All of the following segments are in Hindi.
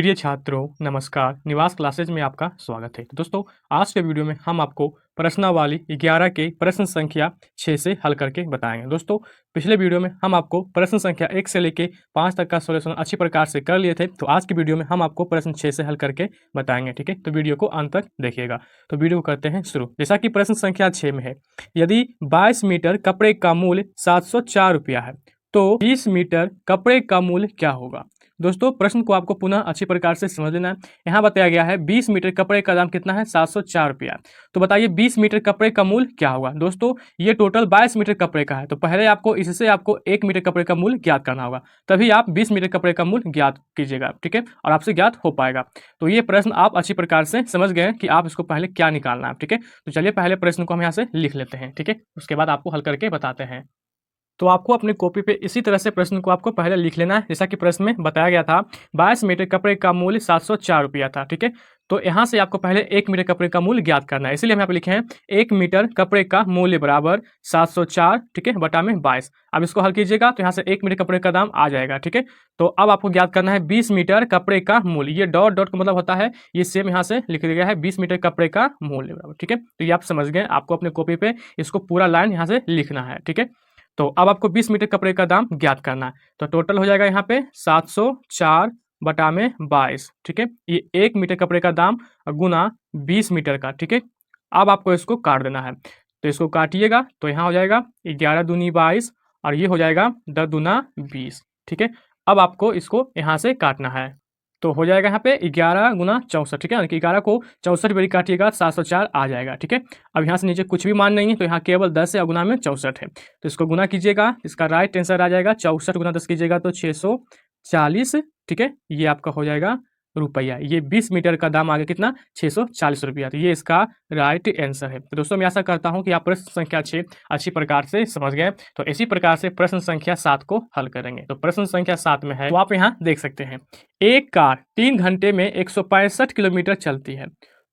प्रिय छात्रों नमस्कार। निवास क्लासेज में आपका स्वागत है। तो दोस्तों आज के वीडियो में हम आपको प्रश्नावली 11 के प्रश्न संख्या 6 से हल करके बताएंगे। दोस्तों पिछले वीडियो में हम आपको प्रश्न संख्या 1 से लेके 5 तक का सॉल्यूशन अच्छी प्रकार से कर लिए थे। तो आज की वीडियो में हम आपको प्रश्न 6 से हल करके बताएंगे। ठीक है, तो वीडियो को अंत तक देखिएगा। तो वीडियो को करते हैं शुरू। जैसा कि प्रश्न संख्या 6 में है, यदि 22 मीटर कपड़े का मूल्य 704 रुपया है तो 20 मीटर कपड़े का मूल्य क्या होगा। दोस्तों प्रश्न को आपको पुनः अच्छी प्रकार से समझ लेना है। यहाँ बताया गया है 20 मीटर कपड़े का दाम कितना है, 704 रुपया। तो बताइए 20 मीटर कपड़े का मूल्य क्या होगा। दोस्तों ये टोटल 22 मीटर कपड़े का है, तो पहले आपको इससे आपको 1 मीटर कपड़े का मूल्य ज्ञात करना होगा, तभी आप 20 मीटर कपड़े का मूल्य ज्ञात कीजिएगा। ठीक है, और आपसे ज्ञात हो पाएगा। तो ये प्रश्न आप अच्छी प्रकार से समझ गए कि आप इसको पहले क्या निकालना है। ठीक है, तो चलिए पहले प्रश्न को हम यहाँ से लिख लेते हैं। ठीक है, उसके बाद आपको हल करके बताते हैं। तो आपको अपनी कॉपी पे इसी तरह से प्रश्न को आपको पहले लिख लेना है, जैसा कि प्रश्न में बताया गया था 22 मीटर कपड़े का मूल्य 704 रुपया था। ठीक है, तो यहाँ से आपको पहले 1 मीटर कपड़े का मूल्य ज्ञात करना है, इसीलिए हम यहाँ पे लिखे हैं 1 मीटर कपड़े का मूल्य बराबर 704, ठीक है, बटा में 22। अब इसको हल कीजिएगा तो यहाँ से 1 मीटर कपड़े का दाम आ जाएगा। ठीक है, तो अब आपको ज्ञात करना है 20 मीटर कपड़े का मूल्य। ये डॉट डॉट का मतलब होता है ये सेम यहाँ से लिख दिया गया है 20 मीटर कपड़े का मूल्य बराबर। ठीक है, तो ये आप समझ गए। आपको अपने कॉपी पे इसको पूरा लाइन यहाँ से लिखना है। ठीक है, तो अब आपको 20 मीटर कपड़े का दाम ज्ञात करना है। तो टोटल हो जाएगा यहाँ पे 704 बटा में 22। ठीक है, ये 1 मीटर कपड़े का दाम गुना 20 मीटर का। ठीक है, अब आपको इसको काट देना है, तो इसको काटिएगा तो यहाँ हो जाएगा 11 दूनी 22 और ये हो जाएगा 10 दूना 20। ठीक है, अब आपको इसको यहाँ से काटना है, तो हो जाएगा यहाँ पे 11 गुना 64। ठीक है, 11 को 64 बारी काटिएगा 704 आ जाएगा। ठीक है, अब यहाँ से नीचे कुछ भी मान नहीं है, तो यहाँ केवल 10 है और गुना में 64 है, तो इसको गुना कीजिएगा, इसका राइट आंसर आ जाएगा 64 गुना 10 कीजिएगा तो 640। ठीक है, ये आपका हो जाएगा रुपया। ये 20 मीटर का दाम आ गया कितना, 640 रुपया। तो ये इसका राइट आंसर है। तो दोस्तों मैं आशा करता हूँ कि आप प्रश्न संख्या 6 अच्छी प्रकार से समझ गए। तो इसी प्रकार से प्रश्न संख्या 7 को हल करेंगे। तो प्रश्न संख्या 7 में है, तो आप यहाँ देख सकते हैं एक कार 3 घंटे में 165 किलोमीटर चलती है,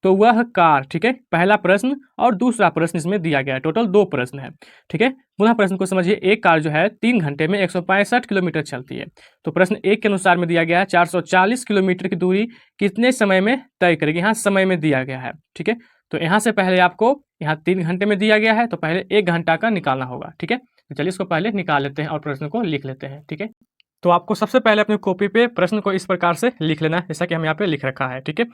तो वह कार, ठीक है, पहला प्रश्न और दूसरा प्रश्न इसमें दिया गया है, टोटल 2 प्रश्न है। ठीक है, पुनः प्रश्न को समझिए। एक कार जो है 3 घंटे में 165 किलोमीटर चलती है, तो प्रश्न 1 के अनुसार में दिया गया है 440 किलोमीटर की दूरी कितने समय में तय करेगी। यहाँ समय में दिया गया है। ठीक है, तो यहाँ से पहले आपको यहाँ 3 घंटे में दिया गया है, तो पहले 1 घंटा का निकालना होगा। ठीक है, तो चलिए इसको पहले निकाल लेते हैं और प्रश्न को लिख लेते हैं। ठीक है, तो आपको सबसे पहले अपनी कॉपी पे प्रश्न को इस प्रकार से लिख लेना है, जैसा कि हम यहाँ पे लिख रखा है। ठीक है,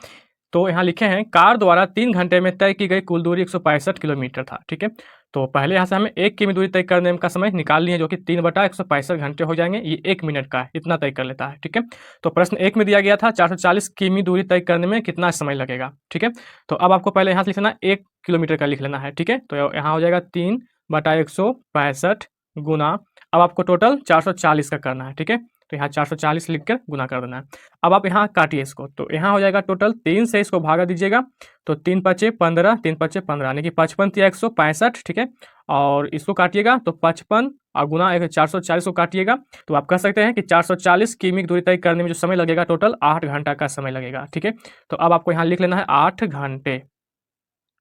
तो यहाँ लिखे हैं कार द्वारा 3 घंटे में तय की गई कुल दूरी 165 किलोमीटर था। ठीक है, तो पहले यहाँ से हमें 1 किमी दूरी तय करने का समय निकाल लिए, जो कि 3 बटा 165 घंटे हो जाएंगे। ये 1 मिनट का है, इतना तय कर लेता है। ठीक है, तो प्रश्न 1 में दिया गया था 440 किमी दूरी तय करने में कितना समय लगेगा। ठीक है, तो अब आपको पहले यहाँ से लिखना 1 किलोमीटर का लिख लेना है। ठीक है, तो यहाँ हो जाएगा 3 बटा 165 गुना, अब आपको टोटल 440 का करना है। ठीक है, तो यहाँ 440 लिखकर गुना कर देना है। अब आप यहाँ काटिए इसको, तो यहाँ हो जाएगा टोटल 3 से इसको भागा दीजिएगा, तो 3 पचे 15, 3 पचे 15, यानी कि 55 या 165। ठीक है, और इसको काटिएगा तो 55 और गुना 440 को काटिएगा, तो आप कह सकते हैं कि 440 किमी की दूरी तय करने में जो समय लगेगा टोटल 8 घंटा का समय लगेगा। ठीक है, तो अब आपको यहाँ लिख लेना है 8 घंटे।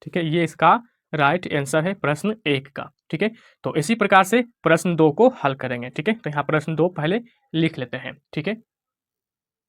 ठीक है, ये इसका राइट आंसर है प्रश्न 1 का। ठीक है, तो इसी प्रकार से प्रश्न 2 को हल करेंगे। ठीक है, तो यहाँ प्रश्न 2 पहले लिख लेते हैं। ठीक है,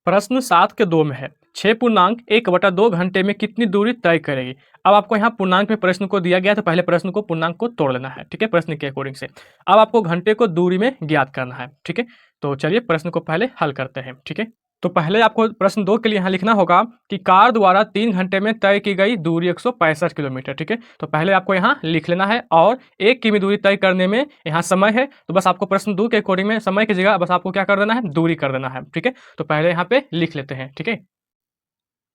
प्रश्न 7 के 2 में है 6 पूर्णांक 1/2 घंटे में कितनी दूरी तय करेगी। अब आपको यहाँ पूर्णांक में प्रश्न को दिया गया, तो पहले प्रश्न को पूर्णांक को तोड़ लेना है। ठीक है, प्रश्न के अकॉर्डिंग से अब आपको घंटे को दूरी में ज्ञात करना है। ठीक है, तो चलिए प्रश्न को पहले हल करते हैं। ठीक है, तो पहले आपको प्रश्न 2 के लिए यहाँ लिखना होगा कि कार द्वारा 3 घंटे में तय की गई दूरी 165 किलोमीटर। ठीक है, तो पहले आपको यहाँ लिख लेना है और 1 किमी दूरी तय करने में यहाँ समय है, तो बस आपको प्रश्न 2 के अकॉर्डिंग में समय की जगह बस आपको क्या कर देना है, दूरी कर देना है। ठीक है, तो पहले यहाँ पे लिख लेते हैं। ठीक है,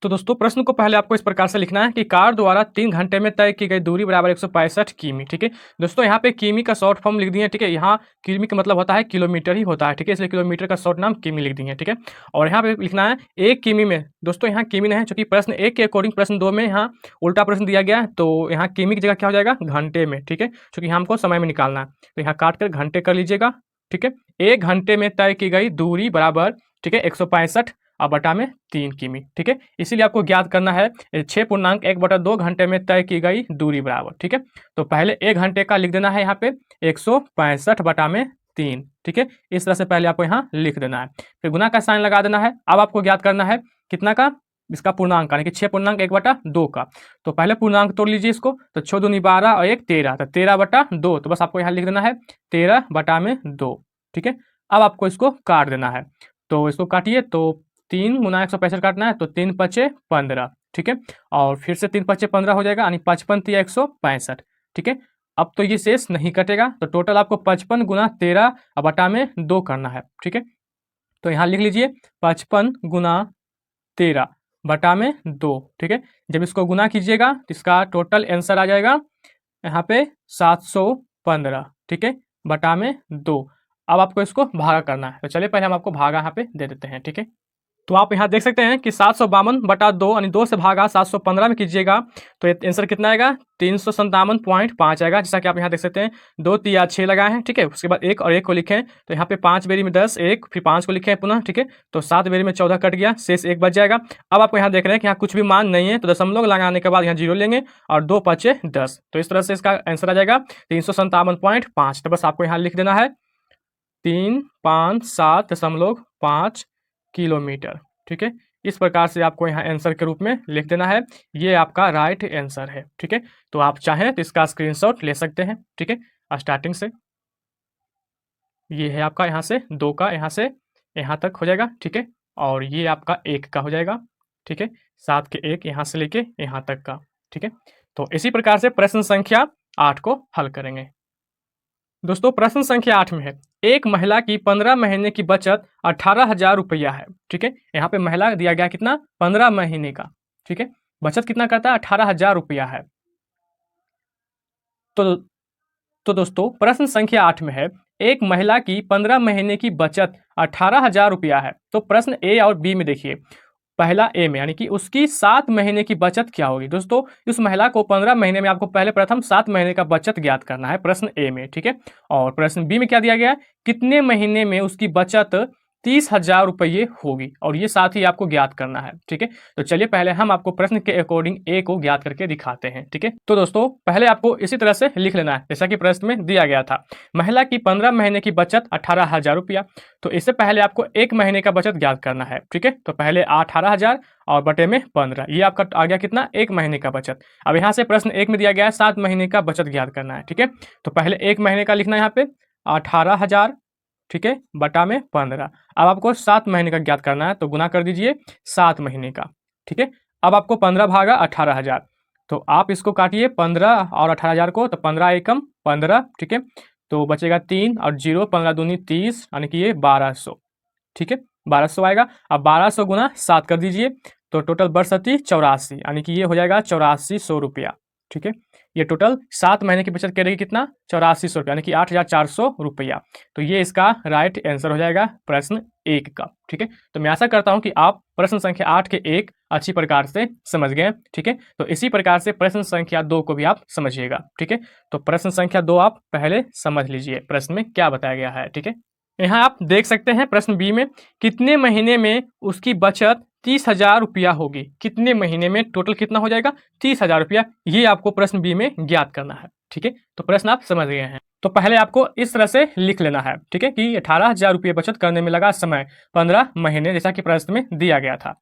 तो दोस्तों प्रश्न को पहले आपको इस प्रकार से लिखना है कि कार द्वारा 3 घंटे में तय की गई दूरी बराबर 165 किमी। ठीक है, दोस्तों यहाँ पे किमी का शॉर्ट फॉर्म लिख दिए। ठीक है, यहाँ किमी का मतलब होता है किलोमीटर ही होता है। ठीक है, इसलिए किलोमीटर का शॉर्ट नाम किमी लिख दिए। ठीक है, और यहाँ पे लिखना है 1 किमी में, दोस्तों यहाँ किमी नहीं है, चूंकि प्रश्न 1 के अकॉर्डिंग प्रश्न 2 में यहाँ उल्टा प्रश्न दिया गया है, तो यहाँ किमी की जगह क्या हो जाएगा, घंटे में। ठीक है, चूंकि हमको समय में निकालना है, तो यहाँ काट कर घंटे कर लीजिएगा। ठीक है, 1 घंटे में तय की गई दूरी बराबर, ठीक है, 165 और बटा में 3 किमी। ठीक है, इसीलिए आपको ज्ञात करना है 6 पूर्णांक 1/2 घंटे में तय की गई दूरी बराबर। ठीक है, तो पहले 1 घंटे का लिख देना है यहाँ पे 165 बटा में 3। ठीक है, इस तरह से पहले आपको यहाँ लिख देना है, फिर गुना का साइन लगा देना है। अब आपको ज्ञात करना है कितना का, इसका पूर्णांक यानी कि 6.1/2 का। तो पहले पूर्णांक तोड़ लीजिए इसको, तो 6 दूनी 12 और 1 13, तो 13/2। तो बस आपको यहाँ लिख देना है 13/2, ठीक है। अब आपको इसको काट देना है, तो इसको काटिए। तो 3 गुना 165 काटना है, तो 3 पचे 15, ठीक है। और फिर से 3 पचे 15 हो जाएगा, यानी 55 तिया 165, ठीक है। अब तो ये शेष नहीं कटेगा, तो टोटल आपको 55 गुना 13/2 करना है, ठीक है। तो यहाँ लिख लीजिए 55 गुना 13/2, ठीक है। जब इसको गुना कीजिएगा तो इसका टोटल आंसर आ जाएगा यहाँ पे 715, ठीक है, बटा में 2। अब आपको इसको भागा करना है, तो चलिए पहले हम आपको भागा यहाँ पे दे देते हैं, ठीक है। तो आप यहाँ देख सकते हैं कि 752/2 यानी 2 से भागा 715 में कीजिएगा तो आंसर कितना आएगा, 357.5 आएगा। जैसा कि आप यहाँ देख सकते हैं 2 तिया 6 लगाए हैं, ठीक है। उसके बाद 1 और 1 को लिखें, तो यहाँ पे 5 बेरी में 10, 1 फिर 5 को लिखे हैं पुनः, ठीक है। तो 7 बेरी में 14 कट गया, शेष 1 बच जाएगा। अब आपको यहाँ देख रहे हैं कि यहाँ कुछ भी मान नहीं है, तो दशमलव लगाने के बाद यहाँ 0 लेंगे और 2 पचे 10, तो इस तरह से इसका आंसर आ जाएगा 357.5। तो बस आपको यहाँ लिख देना है 357.5 किलोमीटर, ठीक है। इस प्रकार से आपको यहाँ आंसर के रूप में लिख देना है, ये आपका राइट आंसर है, ठीक है। तो आप चाहें तो इसका स्क्रीनशॉट ले सकते हैं, ठीक है। स्टार्टिंग से ये है आपका, यहाँ से 2 का यहाँ से यहाँ तक हो जाएगा, ठीक है। और ये आपका 1 का हो जाएगा, ठीक है। 7 के 1 यहाँ से लेके यहाँ तक का, ठीक है। तो इसी प्रकार से प्रश्न संख्या 8 को हल करेंगे। दोस्तों प्रश्न संख्या 8 में है, एक महिला की 15 महीने की बचत 18,000 रुपया है, ठीक है। यहाँ पे महिला दिया गया कितना, 15 महीने का, ठीक है। बचत कितना करता है, 18,000 रुपया है। तो दोस्तों प्रश्न संख्या 8 में है, एक महिला की 15 महीने की बचत 18,000 रुपया है। तो प्रश्न ए और बी में देखिए, पहला ए में यानी कि उसकी 7 महीने की बचत क्या होगी। दोस्तों इस महिला को 15 महीने में आपको पहले प्रथम 7 महीने का बचत ज्ञात करना है, प्रश्न ए में, ठीक है। और प्रश्न बी में क्या दिया गया है, कितने महीने में उसकी बचत 30,000 रुपये होगी, और ये साथ ही आपको ज्ञात करना है, ठीक है। तो चलिए पहले हम आपको प्रश्न के अकॉर्डिंग ए को ज्ञात करके दिखाते हैं, ठीक है। तो दोस्तों पहले आपको इसी तरह से लिख लेना है जैसा कि प्रश्न में दिया गया था, महिला की 15 महीने की बचत 18,000 रुपया। तो इससे पहले आपको 1 महीने का बचत ज्ञात करना है, ठीक है। तो पहले 18,000 और बटे में 15, ये आपका आ गया कितना, 1 महीने का बचत। अब यहाँ से प्रश्न 1 में दिया गया है 7 महीने का बचत ज्ञात करना है, ठीक है। तो पहले 1 महीने का लिखना है यहाँ पे 18,000, ठीक है, बटा में 15। अब आपको 7 महीने का ज्ञात करना है, तो गुना कर दीजिए 7 महीने का, ठीक है। अब आपको 15 भागा 18,000, तो आप इसको काटिए 15 और 18,000 को, तो 15 एकम 15, ठीक है। तो बचेगा 3 और 0, 15 दूनी 30, यानी कि ये 1200, ठीक है, 1200 आएगा। अब 1200 गुना 7 कर दीजिए, तो टोटल बरसती 84, यानी कि ये हो जाएगा 8400 रुपया, ठीक है। ये टोटल 7 महीने की बचत करेगी कितना, 8400 रुपया, यानी कि 8,400 रुपया। तो ये इसका राइट आंसर हो जाएगा प्रश्न 1 का, ठीक है। तो मैं आशा करता हूं कि आप प्रश्न संख्या 8 के 1 अच्छी प्रकार से समझ गए, ठीक है। तो इसी प्रकार से प्रश्न संख्या 2 को भी आप समझिएगा, ठीक है। तो प्रश्न संख्या 2 आप पहले समझ लीजिए प्रश्न में क्या बताया गया है, ठीक है। यहाँ आप देख सकते हैं प्रश्न बी में, कितने महीने में उसकी बचत 30,000 रुपया होगी। कितने महीने में टोटल कितना हो जाएगा, 30,000 रुपया, ये आपको प्रश्न बी में ज्ञात करना है, ठीक है। तो प्रश्न आप समझ गए हैं। तो पहले आपको इस तरह से लिख लेना है, ठीक है, कि 18,000 रुपये बचत करने में लगा समय 15 महीने, जैसा कि प्रश्न में दिया गया था।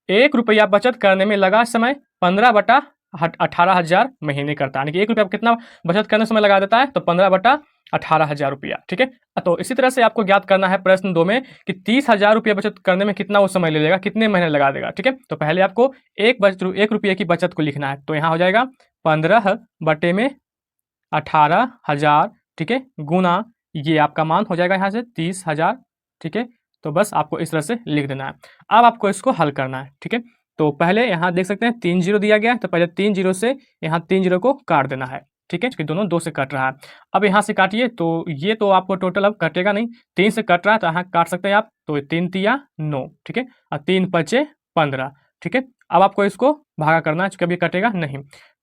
1 रुपया बचत करने में लगा समय 15/18,000 महीने करता है, यानी कि 1 रुपया कितना बचत करने समय लगा देता है, तो 15/18,000 रुपया, ठीक है। तो इसी तरह से आपको ज्ञात करना है प्रश्न 2 में कि 30,000 रुपया बचत करने में कितना वो समय ले लेगा, कितने महीने लगा देगा, ठीक है। तो पहले आपको 1 रुपये की बचत को लिखना है, तो यहाँ हो जाएगा 15/18,000, ठीक है, गुना ये आपका मान हो जाएगा यहाँ से 30,000, ठीक है। तो बस आपको इस तरह से लिख देना है। अब आपको इसको हल करना है, ठीक है। तो पहले यहाँ देख सकते हैं 3 जीरो दिया गया है, तो पहले 3 जीरो से यहाँ 3 जीरो को काट देना है, ठीक है, क्योंकि दोनों 2 से कट रहा है। अब यहाँ से काटिए, तो ये तो आपको टोटल अब कटेगा नहीं, 3 से कट रहा है, तो यहाँ काट सकते हैं आप, तो 3 तिया 9, ठीक है, और 3 पचे 15, ठीक है। अब आपको इसको भागा करना है, चूँकि अभी कटेगा नहीं,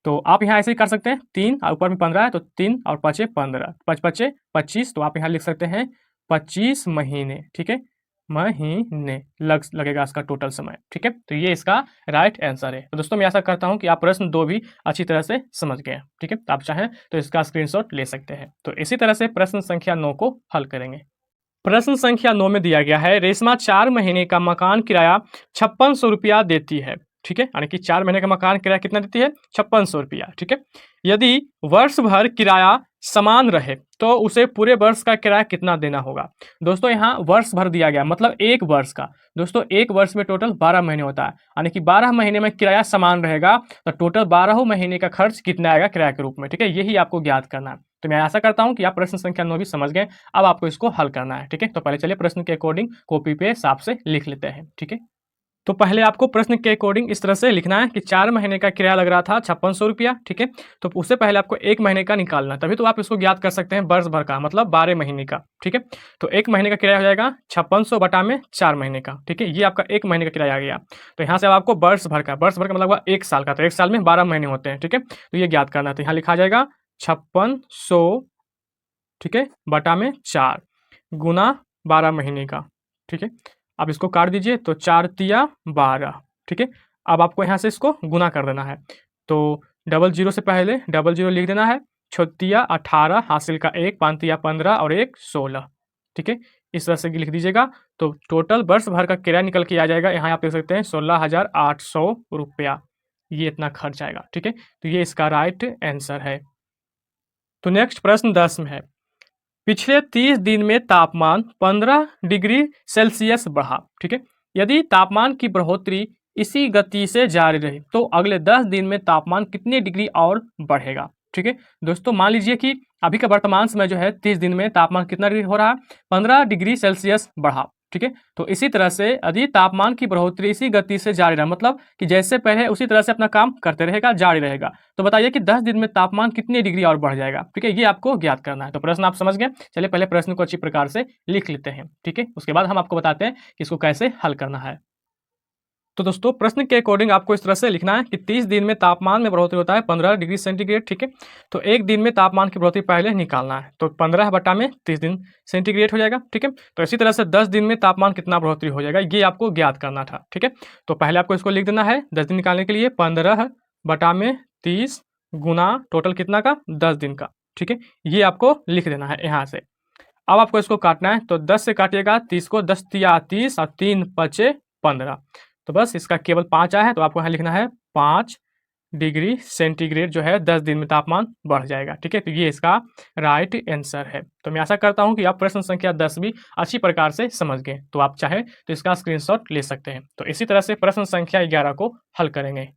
तो आप यहाँ ऐसे ही कर सकते हैं, 3 और ऊपर में 15 है, तो 3 और पचे 15, 5 पचे 25, तो आप यहाँ लिख सकते हैं 25 महीने, ठीक है, महीने लगेगा इसका टोटल समय, ठीक है। तो ये इसका राइट आंसर है। तो दोस्तों मैं आशा करता हूँ कि आप प्रश्न 2 भी अच्छी तरह से समझ गए हैं, ठीक है। तो आप चाहें तो इसका स्क्रीनशॉट ले सकते हैं। तो इसी तरह से प्रश्न संख्या 9 को हल करेंगे। प्रश्न संख्या 9 में दिया गया है, रेशमा 4 महीने का मकान किराया 5600 रुपया देती है। ठीक है, यानी कि 4 महीने का मकान किराया कितना देती है? 5600 रुपया। ठीक है, यदि वर्ष भर किराया समान रहे तो उसे पूरे वर्ष का किराया कितना देना होगा? दोस्तों यहाँ वर्ष भर दिया गया, मतलब एक वर्ष का। दोस्तों एक वर्ष में टोटल 12 महीने होता है, यानी कि 12 महीने में किराया समान रहेगा तो टोटल 12 महीने का खर्च कितना आएगा किराए के रूप में। ठीक है, यही आपको ज्ञात करना है। तो मैं आशा करता हूं कि आप प्रश्न संख्या 9 भी समझ गए। अब आपको इसको हल करना है। ठीक है, तो पहले चलिए प्रश्न के अकॉर्डिंग कॉपी पे साफ से लिख लेते हैं। ठीक है, तो पहले आपको प्रश्न के अकॉर्डिंग इस तरह से लिखना है कि 4 महीने का किराया लग रहा था 5600 रुपया। ठीक है, तो उससे पहले आपको 1 महीने का निकालना है, तभी तो आप इसको ज्ञात कर सकते हैं वर्ष भर का, मतलब 12 महीने का। ठीक है, तो 1 महीने का किराया हो जाएगा 5600 बटा में 4 महीने का। ठीक है, ये आपका 1 महीने का किराया आ गया। तो यहाँ से अब आपको वर्ष भर का मतलब हुआ 1 साल का, तो 1 साल में 12 महीने होते हैं। ठीक है, तो ये ज्ञात करना है। तो यहाँ लिखा जाएगा 5600, ठीक है, बटा में 4 गुना 12 महीने का। ठीक है, अब इसको काट दीजिए तो 4 तिया 12। ठीक है, अब आपको यहाँ से इसको गुना कर देना है, तो डबल जीरो से पहले डबल जीरो लिख देना है। छोतिया 18, हासिल का 1, पांतिया 15 और 1 16। ठीक है, इस तरह से लिख दीजिएगा तो टोटल वर्ष भर का किराया निकल के आ जाएगा। यहाँ आप देख सकते हैं 16,800 रुपया, ये इतना खर्च आएगा। ठीक है, तो ये इसका राइट आंसर है। तो नेक्स्ट प्रश्न 10 में है, पिछले 30 दिन में तापमान 15 डिग्री सेल्सियस बढ़ा। ठीक है, यदि तापमान की बढ़ोतरी इसी गति से जारी रही तो अगले 10 दिन में तापमान कितने डिग्री और बढ़ेगा? ठीक है दोस्तों, मान लीजिए कि अभी का वर्तमान समय जो है 30 दिन में तापमान कितना डिग्री हो रहा है? 15 डिग्री सेल्सियस बढ़ा। ठीक है, तो इसी तरह से यदि तापमान की बढ़ोतरी इसी गति से जारी रहा, मतलब कि जैसे पहले उसी तरह से अपना काम करते रहेगा, जारी रहेगा, तो बताइए कि 10 दिन में तापमान कितनी डिग्री और बढ़ जाएगा? ठीक है, ये आपको ज्ञात करना है। तो प्रश्न आप समझ गए। चलिए पहले प्रश्न को अच्छी प्रकार से लिख लेते हैं। ठीक है, उसके बाद हम आपको बताते हैं कि इसको कैसे हल करना है। तो दोस्तों प्रश्न के अकॉर्डिंग आपको इस तरह से लिखना है कि 30 दिन में तापमान में बढ़ोतरी होता है 15 डिग्री सेंटीग्रेड। ठीक है, तो एक दिन में तापमान की बढ़ोतरी पहले निकालना है, तो 15 बटा में 30 दिन सेंटीग्रेड हो जाएगा। ठीक है, तो इसी तरह से 10 दिन में तापमान कितना बढ़ोतरी हो जाएगा, ये आपको ज्ञात करना था। ठीक है, तो पहले आपको इसको लिख देना है 10 दिन निकालने के लिए 15 बटा में 30 गुना टोटल कितना का 10 दिन का। ठीक है, ये आपको लिख देना है यहाँ से। अब आपको इसको काटना है, तो 10 से काटिएगा 30 को, 10 तिया 30 और 3 पचे 15, तो बस इसका केवल 5 आया है, तो आपको यहाँ लिखना है 5 डिग्री सेंटीग्रेड जो है 10 दिन में तापमान बढ़ जाएगा। ठीक है, तो ये इसका राइट आंसर है। तो मैं आशा करता हूँ कि आप प्रश्न संख्या 10 भी अच्छी प्रकार से समझ गए। तो आप चाहें तो इसका स्क्रीनशॉट ले सकते हैं। तो इसी तरह से प्रश्न संख्या 11 को हल करेंगे।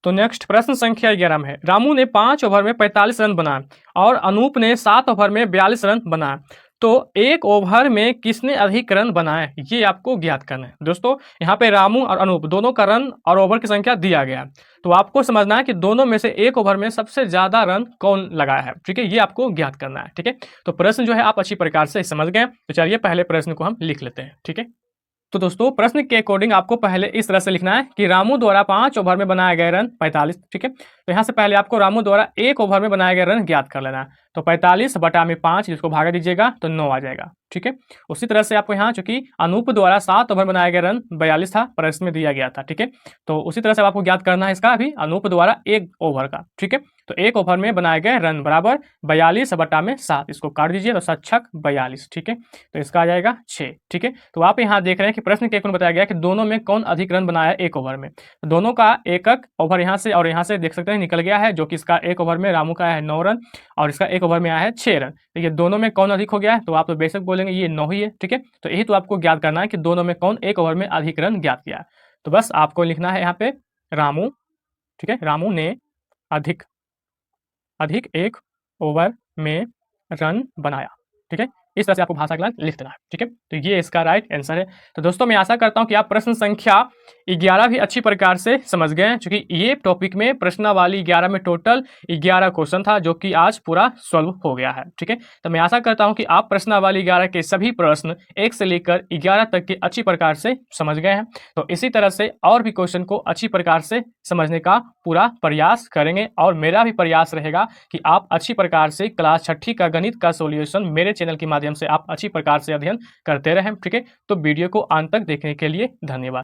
तो नेक्स्ट प्रश्न संख्या 11 में है, रामू ने 5 ओवर में 45 रन बनाए और अनूप ने 7 ओवर में 42 रन बनाए, तो एक ओवर में किसने अधिक रन बनाए? ये आपको ज्ञात करना है। दोस्तों यहाँ पे रामू और अनूप दोनों का रन और ओवर की संख्या दिया गया है, तो आपको समझना है कि दोनों में से एक ओवर में सबसे ज्यादा रन कौन लगाया है। ठीक है, ये आपको ज्ञात करना है। ठीक है, तो प्रश्न जो है आप अच्छी प्रकार से समझ गए। तो चलिए पहले प्रश्न को हम लिख लेते हैं। ठीक है, तो दोस्तों प्रश्न के अकॉर्डिंग आपको पहले इस तरह से लिखना है कि रामू द्वारा 5 ओवर में बनाए गए रन 45। ठीक है, तो यहाँ से पहले आपको रामू द्वारा 1 ओवर में बनाए गए रन ज्ञात कर लेना है, तो 45 बटा में 5 जिसको भागा दीजिएगा तो 9 आ जाएगा। ठीक है, उसी तरह से आपको यहाँ चूंकि अनूप द्वारा 7 ओवर बनाए गए रन 42 था, प्रश्न में दिया गया था। ठीक है, तो उसी तरह से आपको ज्ञात करना है इसका अभी अनूप द्वारा 1 ओवर का। ठीक है, तो 1 ओवर में बनाए गए रन बराबर 42 बटा में 7, इसको काट दीजिए तो 7 छक 42। ठीक है, तो इसका आ जाएगा 6। ठीक है, तो आप यहाँ देख रहे हैं कि प्रश्न के बताया गया कि दोनों में कौन अधिक रन बनाया 1 ओवर में। तो दोनों का एक ओवर यहाँ से और यहाँ से देख सकते हैं निकल गया है, जो कि इसका 1 ओवर में रामू का है 9 रन और इसका 1 ओवर में आया है 6 रन। तो ये दोनों में कौन अधिक हो गया है, तो आप तो बेशक बोलेंगे ये 9 ही है। ठीक है, तो यही तो आपको ज्ञात करना है कि दोनों में कौन 1 ओवर में अधिक रन ज्ञात किया है। तो बस आपको लिखना है यहाँ पे रामू। ठीक है, रामू ने अधिक 1 ओवर में रन बनाया। ठीक है, इस तरह से आपको भाषा क्लास लिख देना है। ठीक है, तो ये इसका राइट आंसर है। तो दोस्तों मैं आशा करता हूं कि आप प्रश्न संख्या 11 भी अच्छी प्रकार से समझ गए हैं, क्योंकि ये टॉपिक में प्रश्नावली 11 में टोटल 11 क्वेश्चन था, जो कि आज पूरा सॉल्व हो गया है। ठीक है, तो मैं आशा करता हूं कि आप प्रश्नावली 11 के सभी प्रश्न 1 से लेकर 11 तक के अच्छी प्रकार से समझ गए हैं। तो इसी तरह से और भी क्वेश्चन को अच्छी प्रकार से समझने का पूरा प्रयास करेंगे, और मेरा भी प्रयास रहेगा कि आप अच्छी प्रकार से क्लास 6ठी का गणित का सॉल्यूशन मेरे चैनल के माध्यम से आप अच्छी प्रकार से अध्ययन करते रहें। ठीक है, तो वीडियो को अंत तक देखने के लिए धन्यवाद।